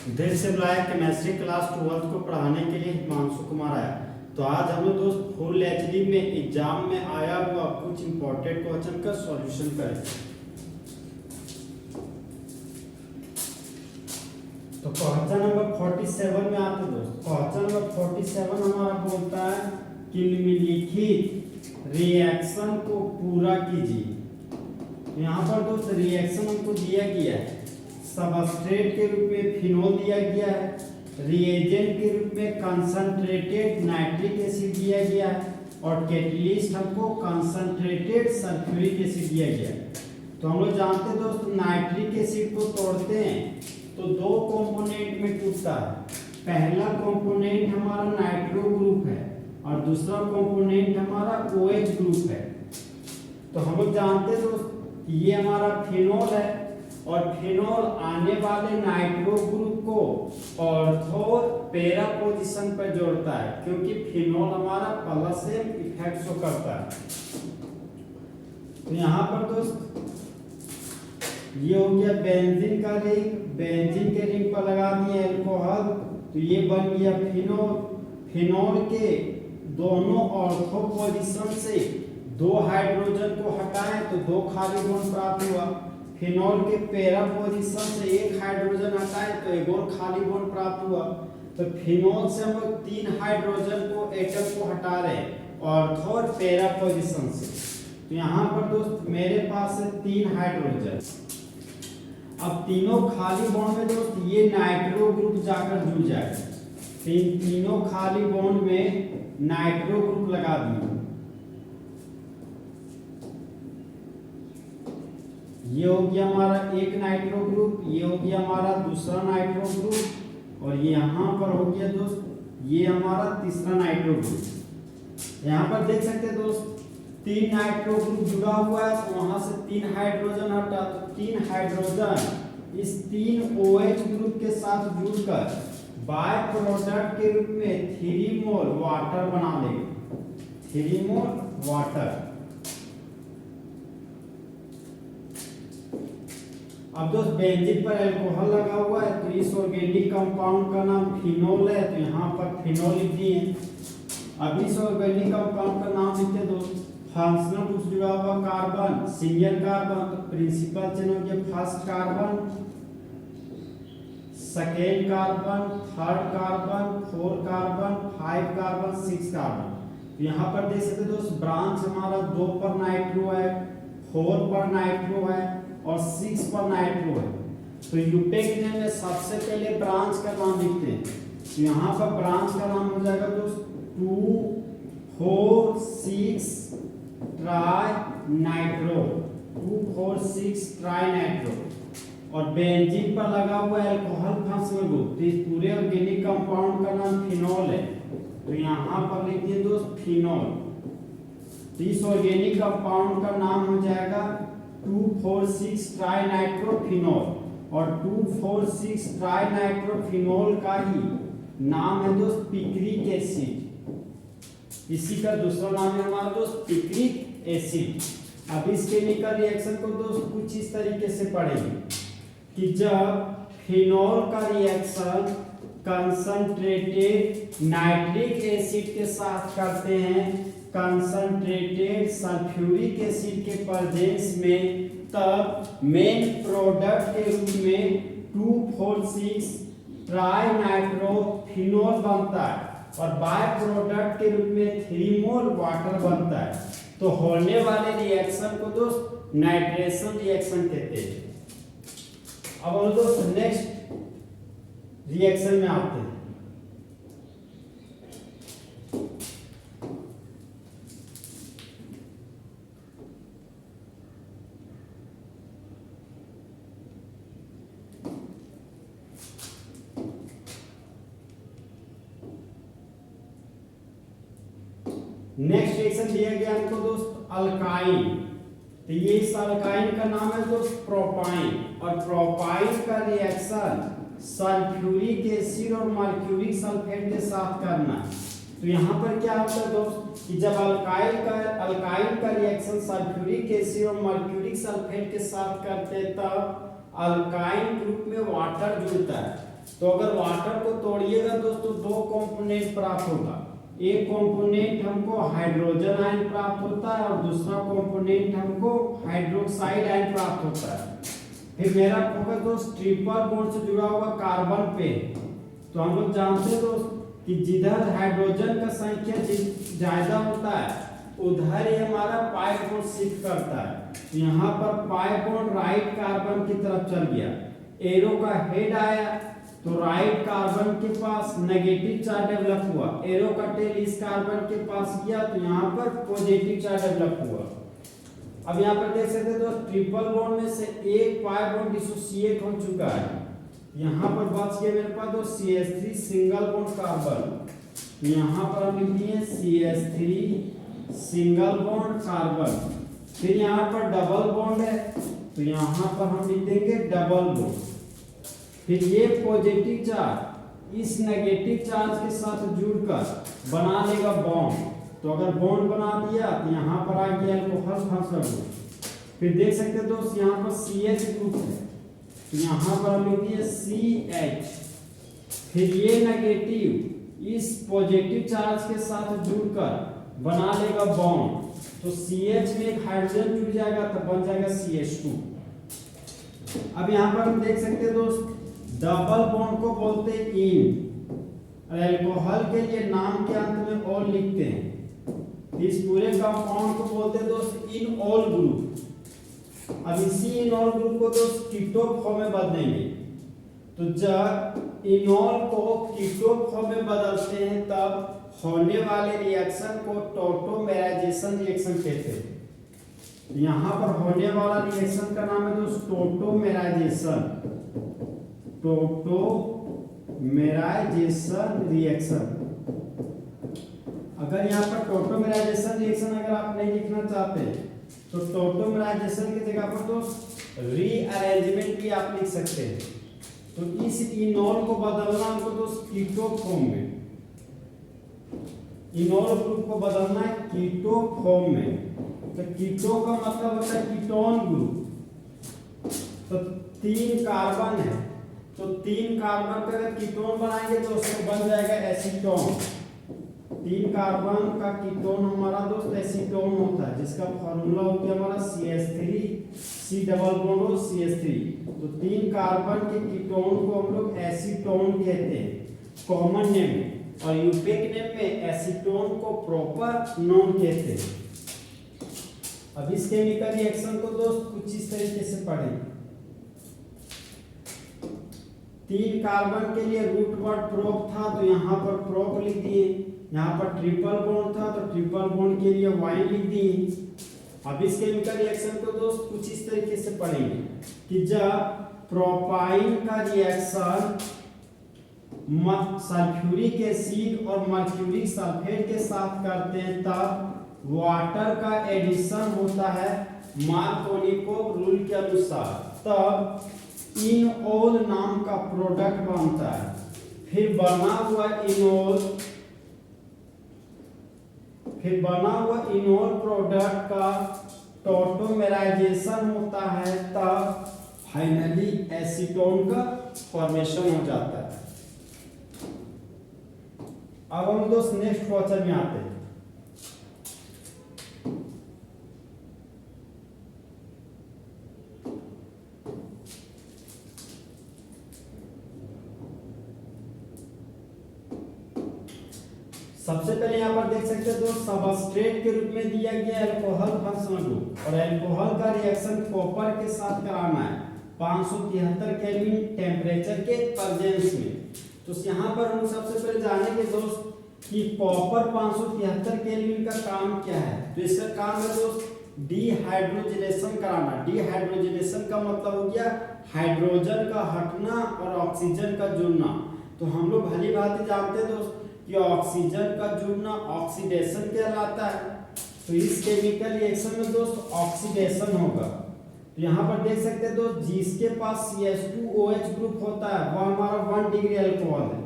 देर से बुलाया chemistry class 12th को पढ़ाने के लिए हिमांशु कुमार आया। तो आज हम लोग दोस्त फुल एचडी में एग्जाम में आया हुआ कुछ इंपॉर्टेंट क्वेश्चन का सॉल्यूशन करेंगे। तो क्वेश्चन नंबर 47 में आते दोस्त। क्वेश्चन नंबर 47 हमारा बोलता है कि निम्नलिखित रिएक्शन को पूरा कीजिए। यहाँ पर दोस्त रिएक्शन हमको दिया गया है, सबस्ट्रेट के रूप में फिनोल दिया गया है, रिएजेंट के रूप में कंसंट्रेटेड नाइट्रिक एसिड दिया गया है और कैटलिस्ट हमको कंसंट्रेटेड सल्फ्यूरिक एसिड दिया गया है। तो हम लोग जानते हैं दोस्त नाइट्रिक एसिड को तोड़ते हैं तो दो कंपोनेंट में टूटता है। पहला कंपोनेंट हमारा नाइट्रो ग्रुप है और दूसरा कंपोनेंट हमारा OH ग्रुप है। तो हम लोग जानते हैं दोस्त ये हमारा फिनोल है और फिनोल आने वाले नाइट्रो ग्रुप को ऑर्थो पैरा पोजीशन पर जोड़ता है, क्योंकि फिनोल हमारा प्लस इफेक्ट शो करता है। तो यहाँ पर दोस्त ये हो गया बेंजीन का रिंग, बेंजीन के रिंग पर लगा दिए अल्कोहल, तो ये बन गया फिनोल। फिनोल के दोनों ऑर्थो पोजीशन से दो हाइड्रोजन को हटाएं तो दो खाली बॉन्ड प्राप्त हुआ। फिनोल के पैरा पोजीशन से एक हाइड्रोजन हटाएं तो एक और खाली बॉन्ड प्राप्त हुआ। तो फिनोल से हम लोग तीन हाइड्रोजन को एटम को हटा रहे हैं ऑर्थो और पैरा पोजीशन से। तो यहाँ पर दोस्त मेरे पास है तीन हाइड्रोजन। अब तीनों खाली बॉन्ड में दोस्त ये नाइट्रो ग्रुप जाकर जुड़ जाएगा। तीनों खाली बॉन्ड में नाइट्रो ग्रुप लगा दिए। ये हो गया हमारा एक नाइट्रो ग्रुप, ये हो गया हमारा दूसरा नाइट्रो ग्रुप और ये यहाँ पर हो गया दोस्त ये हमारा तीसरा नाइट्रो ग्रुप। यहाँ पर देख सकते हैं दोस्त तीन नाइट्रो ग्रुप जुड़ा हुआ है, तो वहां से तीन हाइड्रोजन हटा तो तीन हाइड्रोजन इस तीन OH ग्रुप के साथ जुड़कर बाय प्रोडक्ट के रूप में 3 मोल वाटर बना लेंगे। 3 मोल वाटर। अब दोस्त बेंजीन पर अल्कोहल लगा हुआ है तो इस ऑर्गेनिक कंपाउंड का नाम फिनोल है, तो यहाँ पर फिनोल लिख दिए। अब इस ऑर्गेनिक कंपाउंड का नाम लिखते दोस्त। फंक्शनल ग्रुप जुड़ा हुआ कार्बन सिंगल कार्बन, तो प्रिंसिपल चेन हो गया first carbon, second carbon, third carbon, 4 carbon, 5 carbon, 6 carbon. यहाँ पर देख सकते दोस्त ब्रांच हमारा 2 पर नाइट्रो है, 4 पर नाइट्रो है और 6 पर नाइट्रो है। तो यूपेक नेम में सबसे पहले ब्रांच का नाम लिखते हैं। तो यहाँ पर ब्रांच का नाम हो जाएगा दोस्त 2, 4, 6 ट्राई नाइट्रो, 2, 4, 6 ट्राई नाइट्रो। और बेंजीन पर लगा हुआ अल्कोहल फंक्शनल ग्रुप, तो इस पूरे ऑर्गेनिक कंपाउंड का नाम फिनोल है। तो यहाँ पर लिख दिए दोस्त फिनोल। तो इस ऑर्गेनिक कंपाउंड का नाम हो जाएगा 2,4,6 ट्राई नाइट्रोफिनोल और 2,4,6 ट्राई नाइट्रोफिनोल का ही नाम है दोस्त पिक्रिक एसिड। इसी का दूसरा नाम है हमारा दोस्त पिक्रिक एसिड। अब इस केमिकल रिएक्शन को दोस्त कुछ इस तरीके से पढ़ेंगे कि जब फिनोल का रिएक्शन कंसंट्रेटेड नाइट्रिक एसिड के साथ करते हैं कंसंट्रेटेड सल्फ्यूरिक एसिड के प्रेजेंस में, तब मेन प्रोडक्ट के रूप में 2,4,6 ट्राई नाइट्रोफिनोल बनता है और बाय प्रोडक्ट के रूप में 3 मोल वाटर बनता है। तो होने वाले रिएक्शन को दोस्त नाइट्रेशन रिएक्शन कहते हैं। अब हम दोस्त नेक्स्ट रिएक्शन में आते हैं। नेक्स्ट रिएक्शन दिया गया हमको दोस्त अल्काइन। तो ये इस अल्काइन का नाम है दोस्त प्रोपाइन और प्रोपाइन का रिएक्शन सल्फ्यूरिक एसिड और मर्क्यूरिक सल्फेट के साथ करना। तो यहाँ पर क्या होता है दोस्त कि जब अल्काइन का रिएक्शन सल्फ्यूरिक एसिड और मर्क्यूरिक सल्फेट के साथ करते हैं तब अल्काइन ग्रुप में वाटर जुड़ता है तो अगर वाटर को तोड़िएगा दोस्तों दो कंपोनेंट प्राप्त होगा। एक कंपोनेंट हमको हाइड्रोजन आयन प्राप्त होता है और दूसरा कंपोनेंट हमको हाइड्रोक्साइड आयन प्राप्त होता है। फिर मेरा फोकस दोस्त ट्रिपल बॉन्ड से जुड़ा हुआ कार्बन पे। तो हम लोग जानते हैं दोस्त कि जिधर हाइड्रोजन का संख्या ज्यादा होता है उधर ही हमारा पाई बॉन्ड शिफ्ट करता है। यहाँ पर पाई बॉन्ड राइट कार्बन की तरफ चल गया, एरो का हेड आया तो राइट कार्बन के पास नेगेटिव चार्ज डेवलप हुआ, एरो का टेल इस कार्बन के पास गया तो यहाँ पर पॉजिटिव चार्ज डेवलप हुआ। अब यहाँ पर देख सकते हैं दोस्त ट्रिपल बॉन्ड में से एक पाई बॉन्ड डिसोसिएट हो चुका है। यहाँ पर बच गया मेरे पास दोस्त CH3 सिंगल बॉन्ड कार्बन। यहाँ पर हम लिख दिए CH3 सिंगल बॉन्ड कार्बन। फिर यहाँ पर डबल बॉन्ड है तो यहाँ पर हम लिख देंगे डबल बॉन्ड। फिर ये पॉजिटिव चार्ज इस नेगेटिव चार्ज के साथ जुड़कर बना लेगा बॉन्ड। तो अगर बॉन्ड बना दिया तो यहाँ पर आ गया अल्कोहल फंक्शनल ग्रुप। फिर देख सकते हैं दोस्त यहाँ पर CH ग्रुप है तो यहाँ पर हम लिख दिए CH। फिर ये नेगेटिव इस पॉजिटिव चार्ज के साथ जुड़कर बना लेगा बॉन्ड। तो CH में एक हाइड्रोजन जुड़ जाएगा तो बन जाएगा CH2। अब यहाँ पर हम देख सकते हैं दोस्त डबल बॉन्ड को बोलते हैं इन और अल्कोहल के लिए नाम के अंत में और लिखते हैं। इस पूरे कंपाउंड को बोलते हैं दोस्त इनऑल ग्रुप। अब इसी इनऑल ग्रुप को दोस्त कीटो फॉर्म में बदलेंगे। तो जब इनऑल को कीटो फॉर्म में बदलते हैं तब होने वाले रिएक्शन को टोटोमेराइजेशन रिएक्शन कहते हैं। यहाँ पर होने वाला रिएक्शन का नाम है दोस्त टोटोमेराइजेशन, टोटोमेराइजेशन रिएक्शन। अगर यहाँ पर टोटोमेराइजेशन रिएक्शन अगर आप नहीं लिखना चाहते तो टोटोमेराइजेशन की जगह पर दोस्त रीअरेंजमेंट भी आप लिख सकते हैं। तो इस इनॉल को बदलना हमको दोस्त कीटो फॉर्म में, इनॉल ग्रुप को बदलना है कीटो फॉर्म में। तो कीटो का मतलब होता है कीटोन ग्रुप। तो 3 कार्बन है तो 3 कार्बन का अगर कीटोन बनाएंगे तो उसमें बन जाएगा एसीटोन। 3 कार्बन का कीटोन हमारा दोस्त एसीटोन होता है जिसका फॉर्मूला हो गया हमारा CH3 C double bond CH3। तो 3 कार्बन के कीटोन को हम लोग एसीटोन कहते हैं कॉमन नेम में, और यूपेक नेम में एसीटोन को प्रॉपर नोन कहते हैं। अब इस केमिकल रिएक्शन को दोस्त कुछ इस तरीके से पढ़ें। 3 कार्बन के लिए रूट वर्ड प्रोप था तो यहाँ पर प्रोप लिख दिए। यहाँ पर ट्रिपल बॉन्ड था तो ट्रिपल बॉन्ड के लिए वाइन लिख दिए। अब इस केमिकल रिएक्शन को दोस्त कुछ इस तरीके से पढ़ेंगे कि जब प्रोपाइन का रिएक्शन सल्फ्यूरिक एसिड और मर्क्यूरिक सल्फेट के साथ करते हैं तब वाटर का एडिशन होता है मार्कोनिकोव रूल के अनुसार, तब इनऑल नाम का प्रोडक्ट बनता है। फिर बना हुआ इनॉल प्रोडक्ट का टोटोमेराइजेशन होता है तब फाइनली एसीटोन का फॉर्मेशन हो जाता है। अब हम दोस्त नेक्स्ट क्वेश्चन में आते हैं। सबसे पहले यहाँ पर देख सकते हैं दोस्त सबस्ट्रेट के रूप में दिया गया अल्कोहल फंक्शनल ग्रुप और अल्कोहल का रिएक्शन कॉपर के साथ कराना है 573 केल्विन टेम्परेचर के प्रेजेंस में। तो यहाँ पर हम सबसे पहले जानेंगे दोस्त कि कॉपर 573 केल्विन का काम क्या है। तो इसका काम है दोस्त डिहाइड्रोजनेशन कराना। डिहाइड्रोजनेशन का मतलब हो गया हाइड्रोजन का हटना और ऑक्सीजन का जुड़ना। तो हम लोग भली भांति जानते हैं दोस्त कि ऑक्सीजन का जुड़ना ऑक्सीडेशन कहलाता है। तो इस केमिकल रिएक्शन में दोस्त ऑक्सीडेशन होगा। तो यहाँ पर देख सकते हैं दोस्त जिसके पास CH2OH ग्रुप होता है वह हमारा 1 डिग्री अल्कोहल है।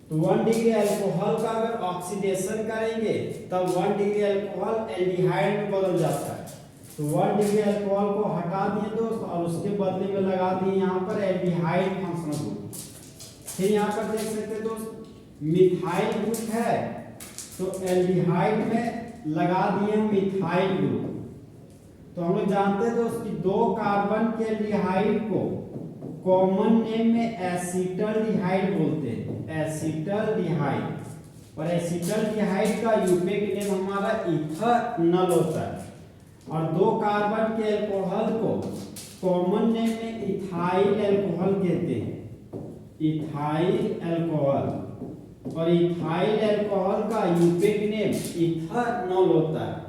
तो 1 डिग्री अल्कोहल का अगर ऑक्सीडेशन करेंगे तब 1 डिग्री अल्कोहल एल्डिहाइड में बदल जाता है। तो 1 डिग्री अल्कोहल को हटा दिए दोस्त और उसके बदले में लगा दिए यहाँ पर एल्डिहाइड फंक्शनल ग्रुप। फिर यहाँ पर देख सकते हैं दोस्त मिथाइल ग्रुप है, तो एल्डिहाइड में लगा दिए मिथाइल ग्रुप। तो हम लोग जानते हैं दोस्त कि दो कार्बन के एल्डिहाइड को कॉमन नेम में एसिटल्डिहाइड बोलते हैं, एसिटल्डिहाइड। और एसिटल्डिहाइड का यूपेक नेम हमारा इथेनॉल होता है। और दो कार्बन के अल्कोहल को कॉमन नेम में इथाइल अल्कोहल कहते हैं, इथाइल अल्कोहल। और इथाइल अल्कोहल का यूपेक नेम इथेनॉल होता है।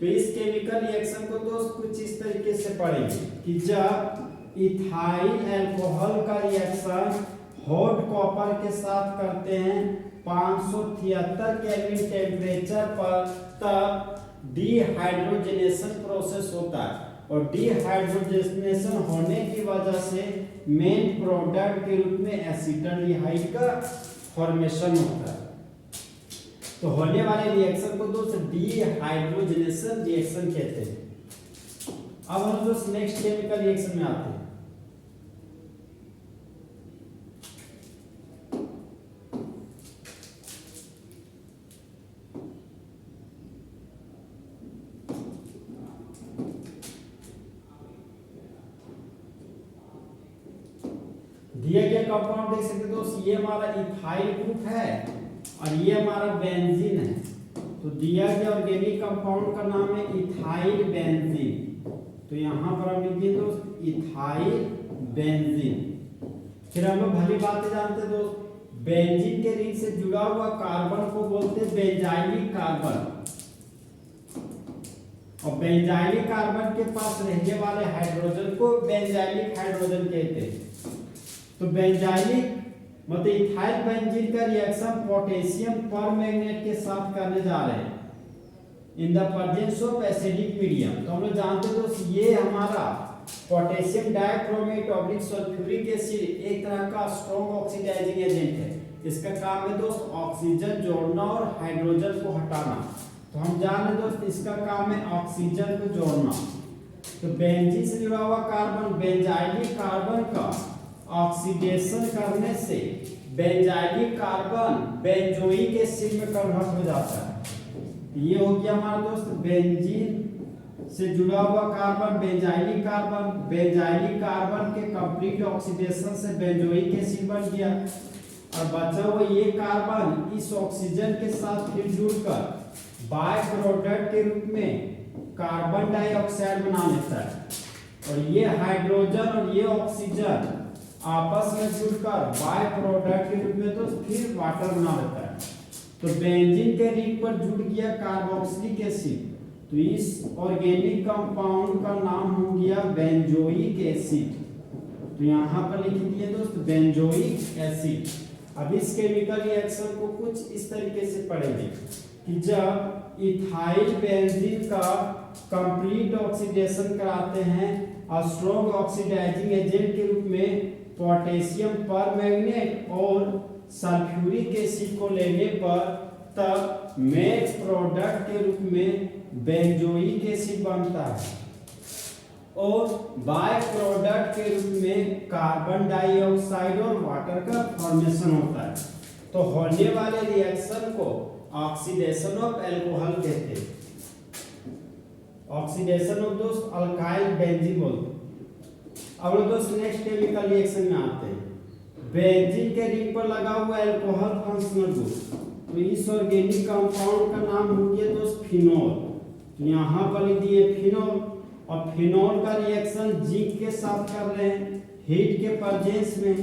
तो इस केमिकल रिएक्शन को दोस्त कुछ इस तरीके से पढ़ेंगे कि जब इथाइल अल्कोहल का रिएक्शन हॉट कॉपर के साथ करते हैं 573 केल्विन टेम्परेचर पर, तब डिहाइड्रोजनेशन प्रोसेस होता है। और डिहाइड्रोजनेशन होने की वजह से मेन प्रोडक्ट के रूप में एसिटल्डिहाइड का फॉर्मेशन होता है। तो होने वाले रिएक्शन को दोस्त डिहाइड्रोजनेशन रिएक्शन कहते हैं। अब हम दोस्त नेक्स्ट केमिकल रिएक्शन में आते हैं। दिया गया कंपाउंड देख सकते दोस्त, ये हमारा इथाइल ग्रुप है और ये हमारा बेंजीन है। तो दिया गया ऑर्गेनिक कंपाउंड का नाम है इथाइल बेंजीन। तो यहाँ पर हम लिखिए दोस्त इथाइल बेंजीन। फिर हम लोग भली बातें जानते हैं दोस्त, बेंजीन के रिंग से जुड़ा हुआ कार्बन को बोलते हैं बेंजाइलिक कार्बन। और बेंजाइलिक कार्बन के पास रहने वाले हाइड्रोजन को बेंजाइलिक हाइड्रोजन कहते हैं। तो बेंजाइलिक मतलब इथाइल बेंजीन का रिएक्शन पोटेशियम परमैंगनेट के साथ करने जा रहे हैं in the presence of acidic medium. तो हम लोग जानते हैं दोस्त ये हमारा potassium dichromate oblique sulphuric acid एक तरह का स्ट्रॉन्ग ऑक्सीडाइजिंग एजेंट है। इसका काम है दोस्त ऑक्सीजन जोड़ना और हाइड्रोजन को हटाना। तो हम जान रहे दोस्त इसका काम है ऑक्सीजन को जोड़ना। तो बेंजीन से जुड़ा हुआ कार्बन बेंजाइलिक कार्बन का ऑक्सीडेशन करने से बेंजाइलिक कार्बन बेंजोइक एसिड में कन्वर्ट हो जाता है। ये हो गया हमारा दोस्त बेंजीन से जुड़ा हुआ carbon benzylic carbon, benzylic carbon के कंप्लीट ऑक्सीडेशन से बेंजोइक एसिड बन गया। और बचा हुआ ये कार्बन इस ऑक्सीजन के साथ फिर जुड़कर बाय प्रोडक्ट के रूप में कार्बन डाइऑक्साइड बना लेता है। और ये हाइड्रोजन और ये ऑक्सीजन आपस में जुड़कर बाय प्रोडक्ट के रूप में तो फिर वाटर बना लेता है। तो बेंजीन के रिंग पर जुड़ गया कार्बोक्सिलिक एसिड। तो इस ऑर्गेनिक कंपाउंड का नाम हो गया बेंजोइक एसिड। तो यहाँ पर लिख दिए दोस्त बेंजोइक एसिड। अब इस केमिकल रिएक्शन को कुछ इस तरीके से पढ़ेंगे कि जब इथाइल बेंजीन का कंप्लीट ऑक्सीडेशन कराते हैं और स्ट्रॉन्ग ऑक्सीडाइजिंग एजेंट के रूप में पोटेशियम परमैंगनेट और सल्फ्यूरिक एसिड को लेने पर, तब मेन प्रोडक्ट के रूप में बेंजोइक एसिड बनता है और बाय प्रोडक्ट के रूप में कार्बन डाइऑक्साइड और वाटर का फॉर्मेशन होता है। तो होने वाले रिएक्शन को ऑक्सीडेशन ऑफ अल्कोहल कहते हैं। ऑक्सीडेशन ऑफ दोस्त अल्काइल बेंजीन बोलते हैं। अब लोग दोस्त नेक्स्ट केमिकल रिएक्शन में आते हैं। बेंजीन के रिंग पर लगा हुआ अल्कोहल फंक्शनल ग्रुप। तो इस ऑर्गेनिक कंपाउंड का नाम हो गया दोस्त फिनोल। तो यहाँ पर लिख दिए फिनोल। और फिनोल का रिएक्शन जिंक के साथ कर रहे हैं हीट के प्रेजेंस में।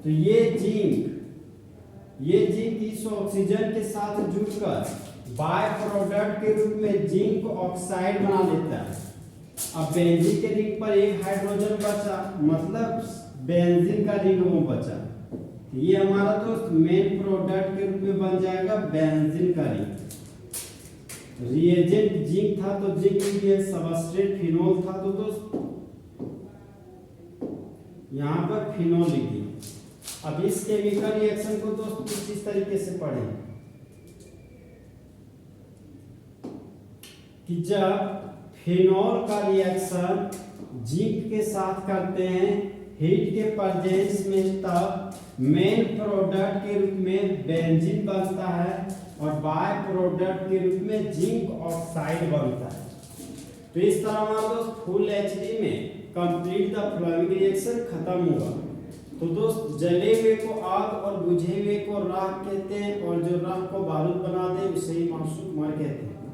तो ये जिंक इस ऑक्सीजन के साथ जुड़कर बाय प्रोडक्ट के रूप में जिंक ऑक्साइड बना लेता है। अब बेंजीन के रिंग पर एक हाइड्रोजन बचा, मतलब बेंजीन का रिंग वो बचा। ये हमारा दोस्त मेन प्रोडक्ट के रूप में बन जाएगा बेंजीन का रिंग। रिएजेंट जिंक था तो जिंक लिख दिया, सबस्ट्रेट फिनोल था तो दोस्त यहाँ पर फिनोल लिख दिया। अब इस केमिकल रिएक्शन को दोस्त कुछ इस तरीके से पढ़ें कि जब फिनोल का रिएक्शन जिंक के साथ करते हैं हीट के प्रेजेंस में तब मेन प्रोडक्ट के रूप में बेंजीन बनता है और बाय प्रोडक्ट के रूप में जिंक ऑक्साइड बनता है। तो इस तरह हमारा दोस्त फुल एचडी में कंप्लीट द फ्लोइंग रिएक्शन खत्म हुआ। तो दोस्त जले हुए को आग और बुझे हुए को राख कहते हैं और जो राख को बारूद बना दे उसे ही मासूक मर कहते हैं।